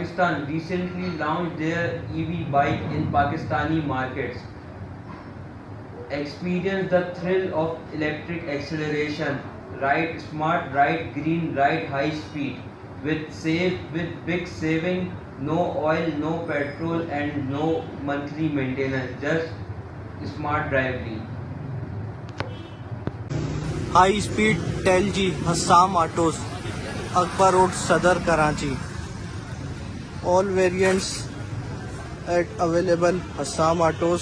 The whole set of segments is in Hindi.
Pakistan recently launched their EV bike in Pakistani markets. Experience the thrill of electric acceleration. Ride smart, ride green, ride high speed. With big saving, no oil, no petrol, and no monthly maintenance. Just smart driving. High speed Tailg Hassam autos Akbar road Saddar Karachi all variants at available Hassam autos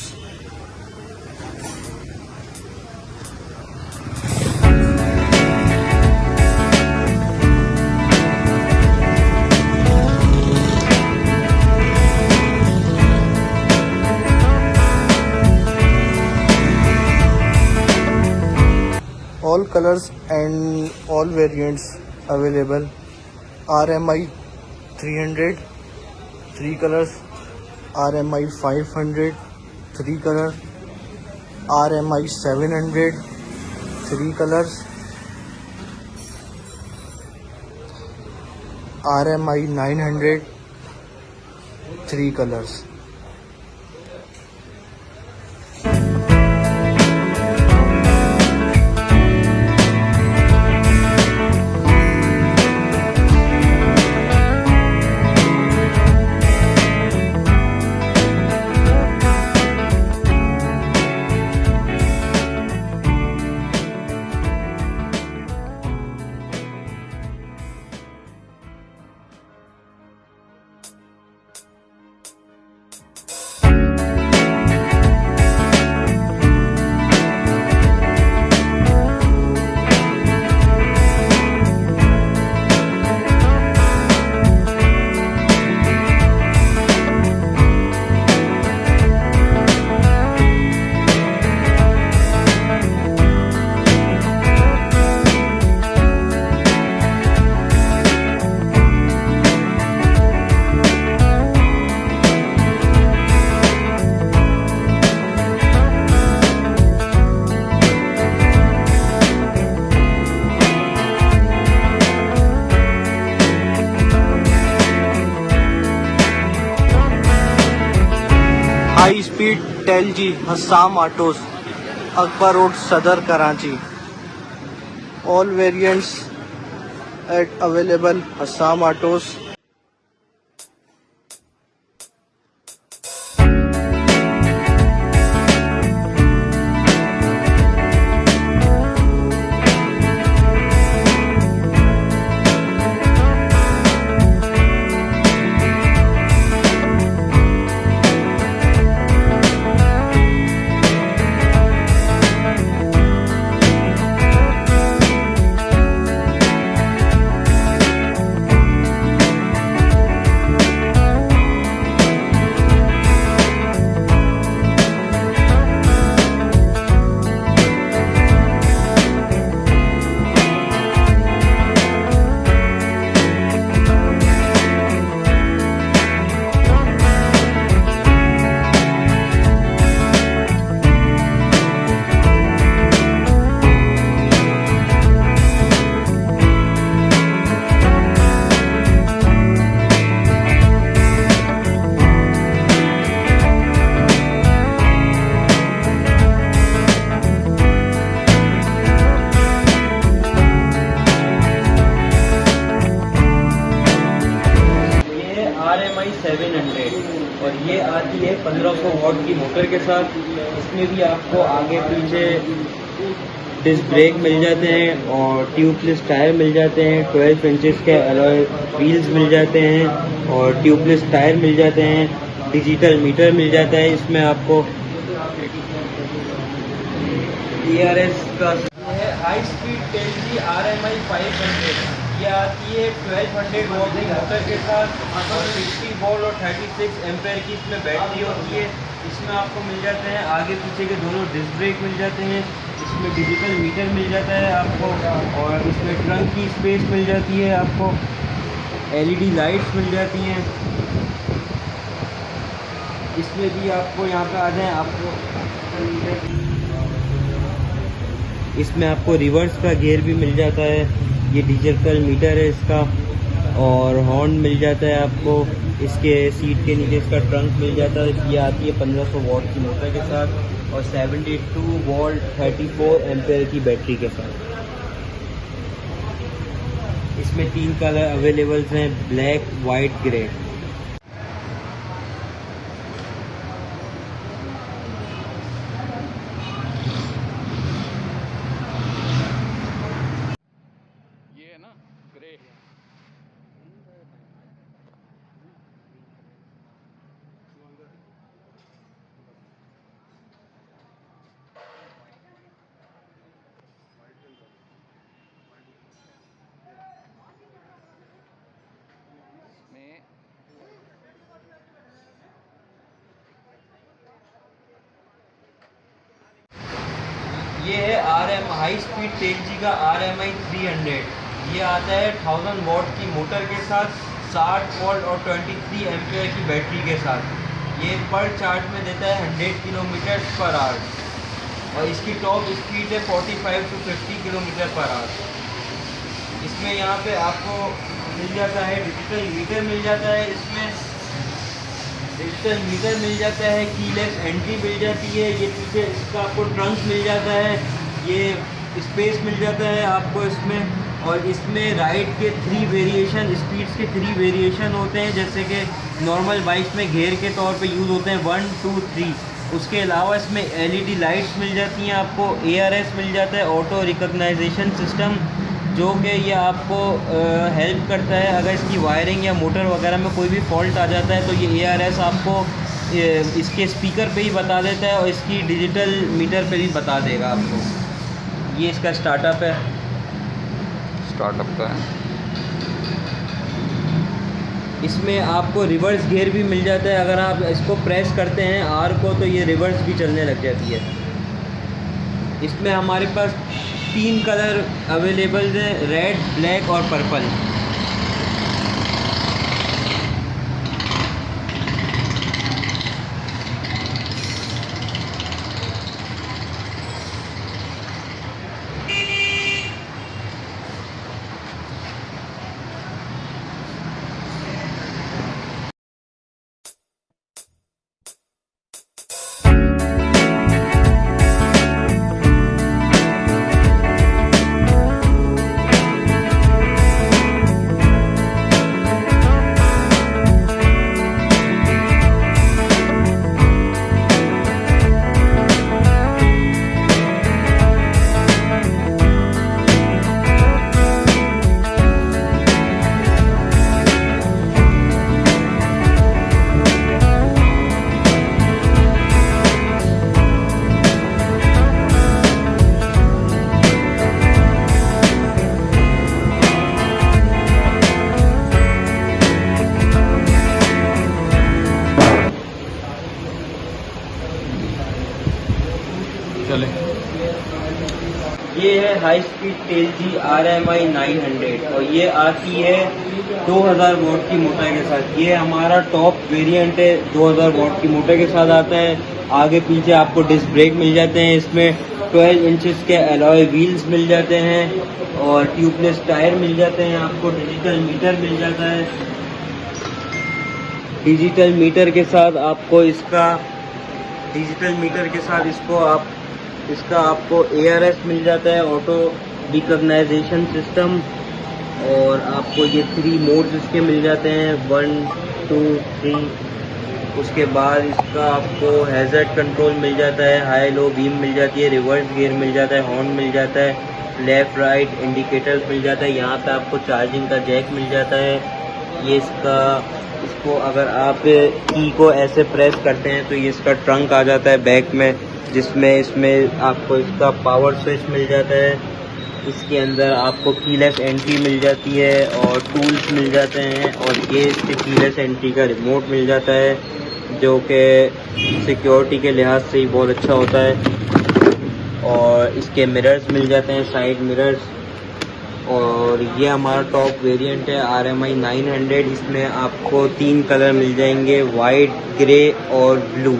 all colors and all variants available. RMI 300 3 colors, RMI 500 3 color, RMI 700 3 colors, RMI 900 3 colors. High speed Tailg Hassam autos Akbar road Saddar Karachi all variants at available Hassam autos RMI 700 और ये आती है 1500 वॉट की मोटर के साथ। इसमें भी आपको आगे पीछे डिस्क ब्रेक मिल जाते हैं और ट्यूबलेस टायर मिल जाते हैं। 12 इंचेस के अलॉय व्हील्स मिल जाते हैं और ट्यूबलेस टायर मिल जाते हैं। डिजिटल मीटर मिल जाता है। इसमें आपको ERS का है। High speed tell G RMI 500 ये आती है 1200 वॉट की मोटर के साथ। 60 वोल्ट और 36 एम्पेयर की इसमें बैटरी होती है। इसमें आपको मिल जाते हैं आगे पीछे के दोनों डिस्क ब्रेक मिल जाते हैं। इसमें डिजिटल मीटर मिल जाता है आपको और इसमें ट्रंक की स्पेस मिल जाती है आपको। LED लाइट्स मिल जाती हैं। इसमें भी आपको यहाँ पे आ जाए आपको इसमें आपको रिवर्स का गियर भी मिल जाता है। ये डिजिटल मीटर है इसका और हॉर्न मिल जाता है आपको। इसके सीट के नीचे इसका ट्रंक मिल जाता है। ये आती है 1500 वॉट की मोटर के साथ और 72 वोल्ट 34 एम्पेयर की बैटरी के साथ। इसमें 3 कलर अवेलेबल हैं, ब्लैक, वाइट, ग्रे। ये है ना ग्रे। में ये है हाई स्पीड तेलजी का RMI 300। ये आता है 1000 वॉट की मोटर के साथ, 60 वोल्ट और 23 एम्पेयर की बैटरी के साथ। ये पर चार्ज में देता है 100 किलोमीटर पर आवर और इसकी टॉप स्पीड है 45 to 50 किलोमीटर पर आवर। इसमें यहाँ पे आपको मिल जाता है डिजिटल मीटर मिल जाता है। इसमें डिजिटल मीटर मिल जाता है, कीलेस एंट्री मिल जाती है। ये पीछे इसका आपको ट्रंक मिल जाता है, ये स्पेस मिल जाता है आपको इसमें। और इसमें राइड के 3 वेरिएशन, स्पीड्स के 3 वेरिएशन होते हैं, जैसे कि नॉर्मल बाइक्स में घेर के तौर पे यूज़ होते हैं 1, 2, 3। उसके अलावा इसमें LED लाइट्स मिल जाती हैं आपको, ARS मिल जाता है, ऑटो रिकॉग्नाइजेशन सिस्टम, जो कि ये आपको हेल्प करता है अगर इसकी वायरिंग या मोटर वगैरह में कोई भी फॉल्ट आ जाता है तो ये ARS आपको इसके स्पीकर पे ही बता देता है और इसकी डिजिटल मीटर पे भी बता देगा आपको। ये इसका स्टार्टअप है। स्टार्टअप का है। इसमें आपको रिवर्स गियर भी मिल जाता है। अगर आप इसको प्रेस करते हैं R को तो ये रिवर्स भी चलने लग जाती है। इसमें हमारे पास 3 कलर अवेलेबल हैं, रेड, ब्लैक और पर्पल। चले। ये है हाई स्पीड तेलजी RMI 900 और ये आती है 2000 वोल्ट की मोटर के साथ। ये हमारा टॉप वेरिएंट है, 2000 वोल्ट की मोटर के साथ आता है। आगे पीछे आपको डिस्क ब्रेक मिल जाते हैं। इसमें 12 इंचेस के अलॉय व्हील्स मिल जाते हैं और ट्यूबलेस टायर मिल जाते हैं। आपको डिजिटल मीटर मिल जाता है। डिजिटल मीटर के साथ आपको इसका आपको ARS मिल जाता है, ऑटो रिकॉग्नाइजेशन सिस्टम। और आपको ये 3 मोड्स इसके मिल जाते हैं, 1, 2, 3। उसके बाद इसका आपको हैज़र्ड कंट्रोल मिल जाता है, हाई लो बीम मिल जाती है, रिवर्स गियर मिल जाता है, हॉर्न मिल जाता है, लेफ़्ट राइट इंडिकेटर्स मिल जाता है। यहाँ पे आपको चार्जिंग का जैक मिल जाता है। ये इसको अगर आप की को ऐसे प्रेस करते हैं तो ये इसका ट्रंक आ जाता है बैक में, जिसमें इसमें आपको इसका पावर स्विच मिल जाता है। इसके अंदर आपको कीलेस एंट्री मिल जाती है और टूल्स मिल जाते हैं। और ये इसके कीलेस एंट्री का रिमोट मिल जाता है, जो कि सिक्योरिटी के लिहाज से ही बहुत अच्छा होता है। और इसके मिरर्स मिल जाते हैं, साइड मिरर्स। और ये हमारा टॉप वेरिएंट है RMI 900। इसमें आपको 3 कलर मिल जाएंगे, वाइट, ग्रे और ब्लू।